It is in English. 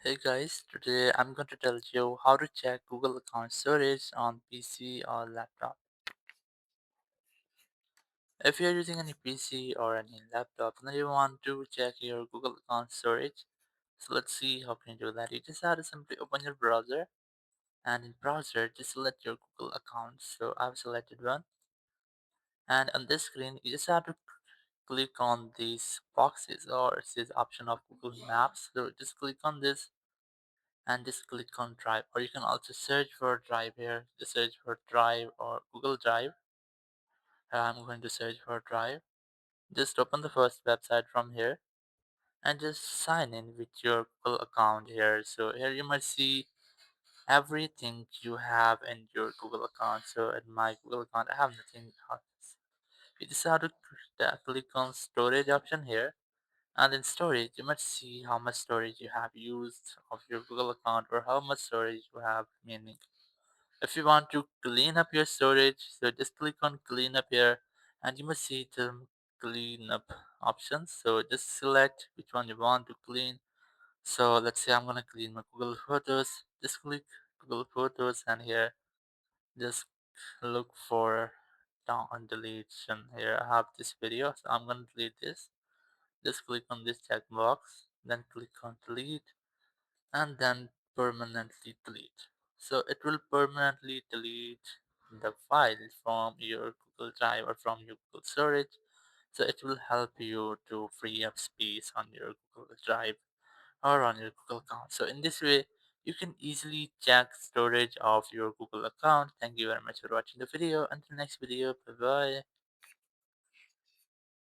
Hey guys, today I'm going to tell you how to check Google account storage on PC or laptop. If you're using any PC or any laptop and you want to check your Google account storage, so let's see how can you do that. You just have to simply open your browser and in browser just select your Google account. So I've selected one and on this screen you just have to click on these boxes or it says option of Google Maps. So just click on this and just click on drive, or you can also search for drive here. Just search for drive or Google Drive. I'm going to search for drive. Just open the first website from here and just sign in with your Google account here. So here you might see everything you have in your Google account. So in my Google account I have nothing else. You just have to click on storage option here, and in storage you might see how much storage you have used of your Google account or how much storage you have remaining. If you want to clean up your storage, so just click on clean up here and you must see the clean up options. So just select which one you want to clean. So let's say I'm gonna clean my Google Photos. Just click Google Photos and here just look for down on deletion. Here I have this video, so I'm gonna delete this. Just click on this check box, then click on delete and then permanently delete. So it will permanently delete the file from your Google Drive or from your Google storage. So it will help you to free up space on your Google Drive or on your Google account. So in this way, you can easily check storage of your Google account. Thank you very much for watching the video. Until next video, bye bye.